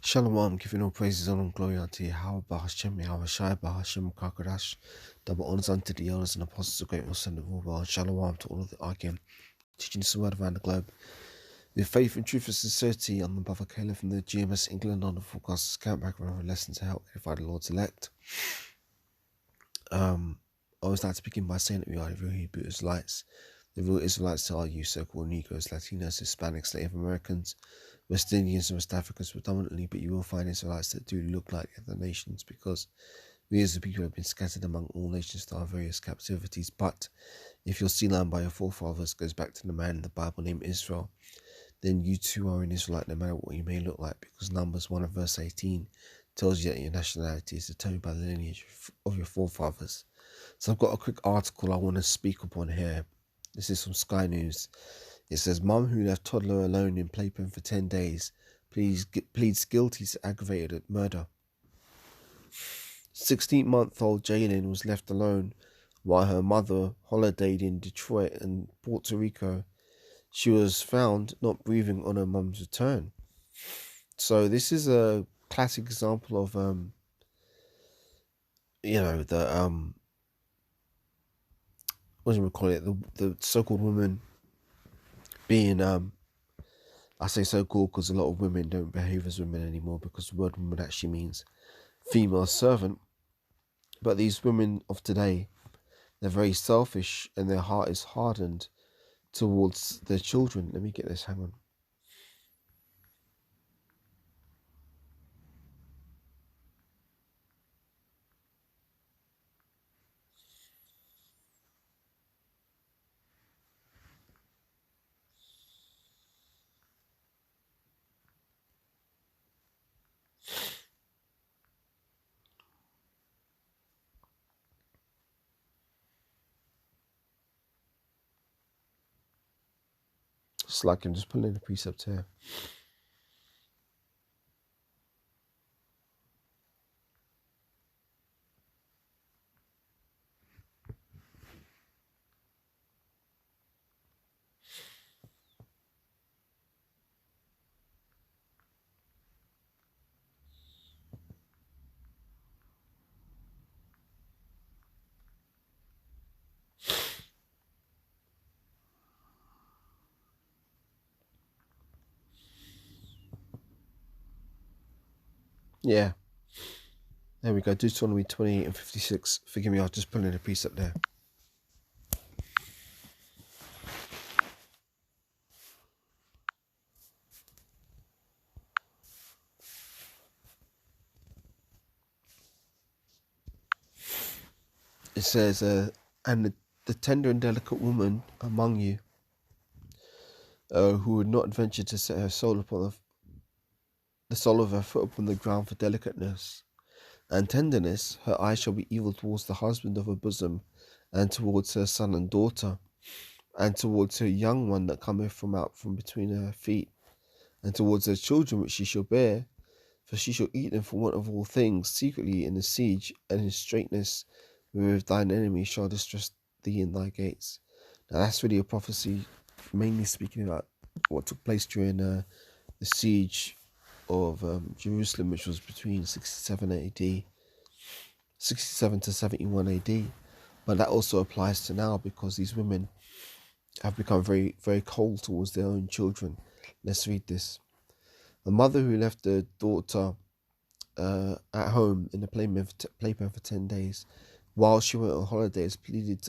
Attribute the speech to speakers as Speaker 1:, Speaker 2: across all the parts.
Speaker 1: Shalom, giving all praises, honor, and glory unto Yahweh, Bahashem, Yahweh Shai, Bahashem, Kakadash. Double honors unto the elders and apostles of great Son of all world. Shalom to all of the Arkim, teaching this word around the globe. With faith and truth and sincerity, I'm the brother Caleb from the GMS England on the forecasters camp back with a lesson to help edify the Lord's elect. I always like to begin by saying that we are the real Hebrew Israelites. The real Israelites are you so-called Negroes, Latinos, Hispanics, Native Americans, West Indians and West Africans predominantly, but you will find Israelites that do look like other nations because we as a people have been scattered among all nations to our various captivities. But if your sea line by your forefathers goes back to the man in the Bible named Israel, then you too are an Israelite no matter what you may look like, because Numbers 1 and verse 18 tells you that your nationality is determined by the lineage of your forefathers. So I've got a quick article I want to speak upon here. This is from Sky News. It says, Mum who left toddler alone in playpen for 10 days pleads guilty to aggravated murder. 16-month-old Jaylin was left alone while her mother holidayed in Detroit and Puerto Rico. She was found not breathing on her mum's return. So this is a classic example of, what do we call it? The so-called woman being, I say so-called because a lot of women don't behave as women anymore, because the word woman actually means female servant. But these women of today, they're very selfish and their heart is hardened towards their children. Let me get this, hang on. It's like I'm just pulling the precept here. Yeah. There we go. Deuteronomy 28 and 56. Forgive me, I was just pulling the precept there. It says, and the tender and delicate woman among you, who would not venture to set her soul upon the sole of her foot upon the ground for delicateness and tenderness, her eye shall be evil towards the husband of her bosom, and towards her son and daughter, and towards her young one that cometh from out from between her feet, and towards her children which she shall bear, for she shall eat them for want of all things, secretly in the siege and in straitness, wherewith thine enemy shall distress thee in thy gates. Now that's really a prophecy, mainly speaking about what took place during the siege of Jerusalem, which was between 67 to 71 AD. But that also applies to now, because these women have become very, very cold towards their own children. Let's read this. A mother who left her daughter at home in the playpen for 10 days while she went on holidays pleaded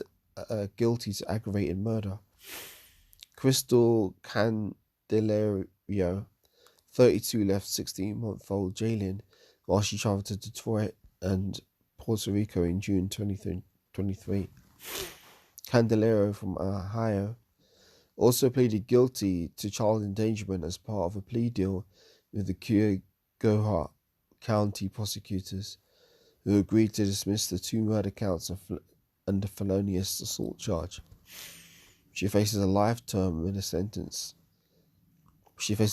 Speaker 1: guilty to aggravated murder. Crystal Candelario, 32, left 16-month-old Jaylin while she traveled to Detroit and Puerto Rico in June 2023. Candelario from Ohio also pleaded guilty to child endangerment as part of a plea deal with the Cuyahoga County prosecutors, who agreed to dismiss the 2 murder counts and the felonious assault charge. She faces a life term when sentenced next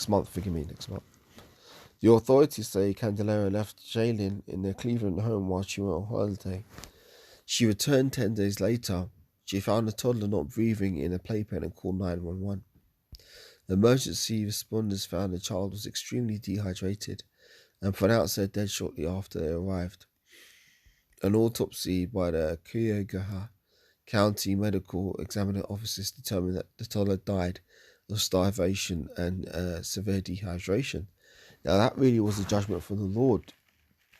Speaker 1: month. The authorities say Candelario left Jaylin in their Cleveland home while she went on holiday. She returned 10 days later. She found the toddler not breathing in a playpen and called 911. Emergency responders found the child was extremely dehydrated and pronounced her dead shortly after they arrived. An autopsy by the Cuyahoga County Medical Examiner officers determined that the toddler died of starvation and severe dehydration. Now, that really was a judgment from the Lord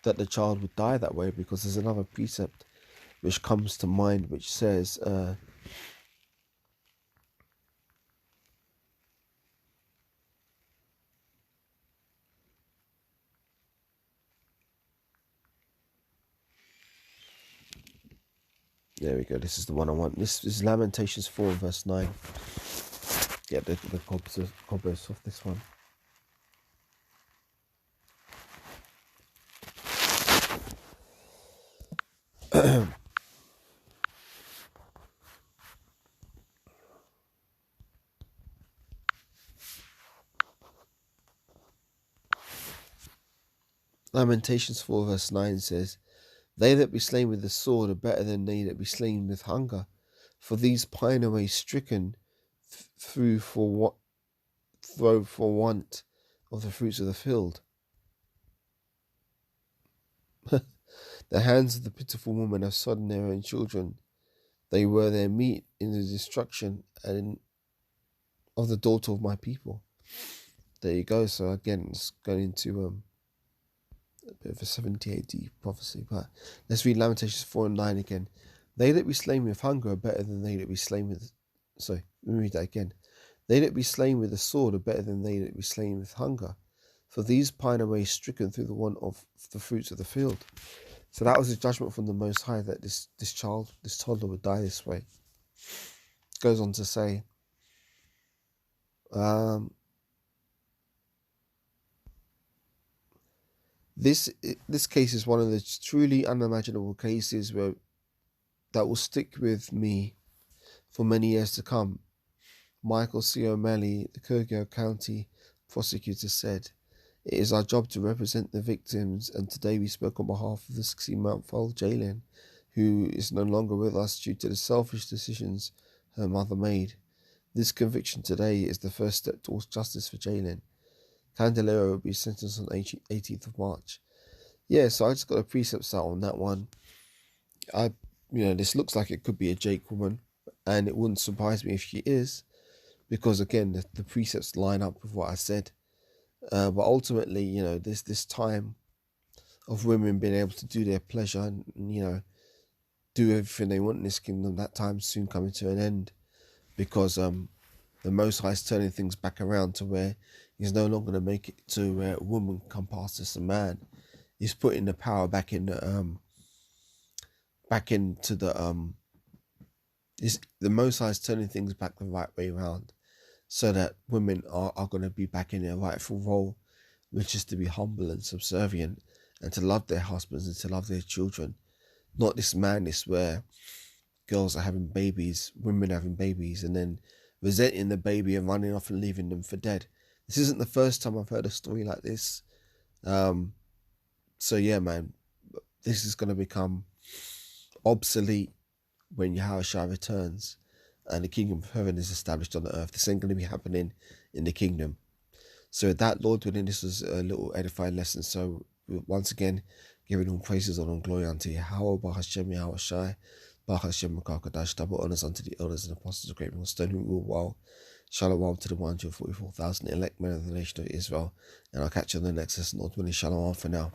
Speaker 1: that the child would die that way, because there's another precept which comes to mind which says, there we go, this is the one I want. This is Lamentations 4 verse 9. Get the cobwebs off this one. Lamentations 4 verse 9 says, "They that be slain with the sword are better than they that be slain with hunger, for these pine away stricken through for want of the fruits of the field." The hands of the pitiful woman have sodden their own children. They were their meat in the destruction and of the daughter of my people. There you go. So again, it's going into a bit of a 70 AD prophecy. But let's read Lamentations 4 and 9 again. They that be slain with hunger are better than they that be slain with... Sorry, let me read that again. They that be slain with the sword are better than they that be slain with hunger, for these pine away stricken through the want of the fruits of the field. So that was a judgment from the Most High, that this toddler would die this way. It goes on to say, this case is one of the truly unimaginable cases that will stick with me for many years to come. Michael C. O'Malley, the Cuyahoga County prosecutor, said, "It is our job to represent the victims, and today we spoke on behalf of the 16-month-old Jaylin, who is no longer with us due to the selfish decisions her mother made. This conviction today is the first step towards justice for Jaylin. Candelario will be sentenced on 18th of March. Yeah, so I just got a precepts out on that one. This looks like it could be a Jake woman, and it wouldn't surprise me if she is, because again, the precepts line up with what I said. But ultimately, this time of women being able to do their pleasure and do everything they want in this kingdom, that time's soon coming to an end, because the Most High is turning things back around to where he's no longer going to make it to where a woman can pass as a man. He's putting the power back into the Most High is turning things back the right way around, so that women are going to be back in their rightful role, which is to be humble and subservient, and to love their husbands and to love their children. Not this madness where girls are having babies, women having babies, and then resenting the baby and running off and leaving them for dead. This isn't the first time I've heard a story like this. So yeah, man, this is going to become obsolete when Yahushua returns and the kingdom of heaven is established on the earth. This ain't going to be happening in the kingdom. So with that, Lord willing, this was a little edifying lesson. So once again, giving all praises and all glory unto Yahweh, Baruch Hashem, Yahushua, Baruch Hashem, Makakadash, double honors unto the elders and apostles of great millstone who rule well. Shalom to the 144,000 elect men of the nation of Israel. And I'll catch you on the next lesson. Lord willing, shalom for now.